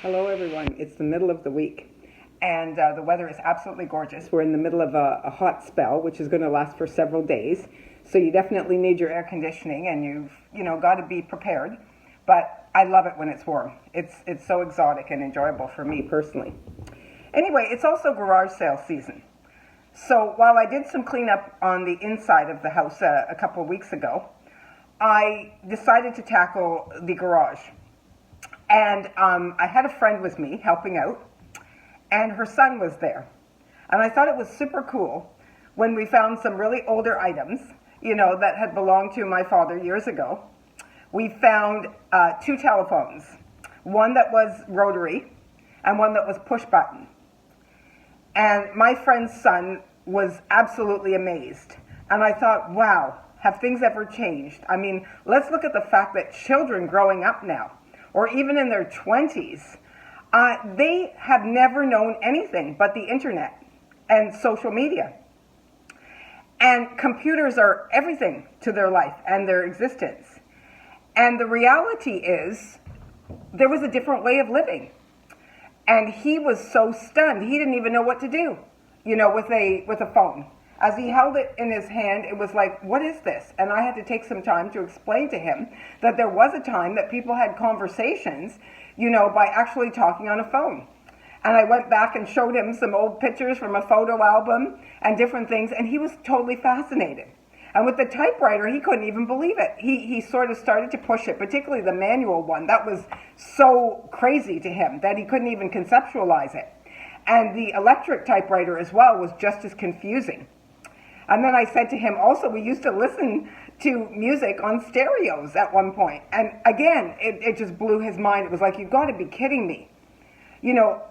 Hello, everyone. It's the middle of the week, and the weather is absolutely gorgeous. We're in the middle of a hot spell, which is going to last for several days. So you definitely need your air conditioning, and you've got to be prepared. But I love it when it's warm. It's so exotic and enjoyable for me personally. Anyway, it's also garage sale season. So while I did some cleanup on the inside of the house a couple of weeks ago, I decided to tackle the garage. And I had a friend with me helping out, and her son was there. And I thought it was super cool when we found some really older items, that had belonged to my father years ago. We found two telephones, one that was rotary and one that was push button. And my friend's son was absolutely amazed. And I thought, wow, have things ever changed? I mean, let's look at the fact that children growing up now, or even in their 20s, they have never known anything but the internet and social media. And computers are everything to their life and their existence. And the reality is, there was a different way of living. And he was so stunned, he didn't even know what to do, with a phone. As he held it in his hand, it was like, what is this? And I had to take some time to explain to him that there was a time that people had conversations, by actually talking on a phone. And I went back and showed him some old pictures from a photo album and different things, and he was totally fascinated. And with the typewriter, he couldn't even believe it. He sort of started to push it, particularly the manual one. That was so crazy to him that he couldn't even conceptualize it. And the electric typewriter as well was just as confusing. And then I said to him, also, we used to listen to music on stereos at one point. And again, it just blew his mind. It was like, you've got to be kidding me.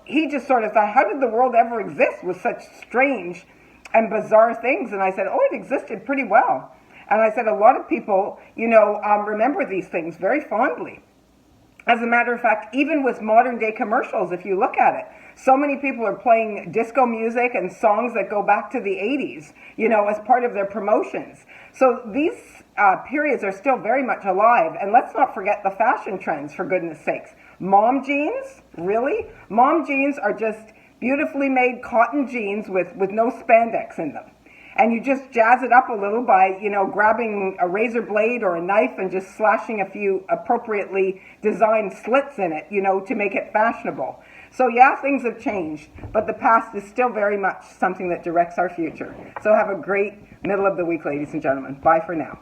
He just sort of thought, how did the world ever exist with such strange and bizarre things? And I said, oh, it existed pretty well. And I said, a lot of people, remember these things very fondly. As a matter of fact, even with modern day commercials, if you look at it, so many people are playing disco music and songs that go back to the 80s, as part of their promotions. So these periods are still very much alive. And let's not forget the fashion trends, for goodness sakes. Mom jeans? Really? Mom jeans are just beautifully made cotton jeans with no spandex in them. And you just jazz it up a little by, grabbing a razor blade or a knife and just slashing a few appropriately designed slits in it, to make it fashionable. So yeah, things have changed, but the past is still very much something that directs our future. So have a great middle of the week, ladies and gentlemen. Bye for now.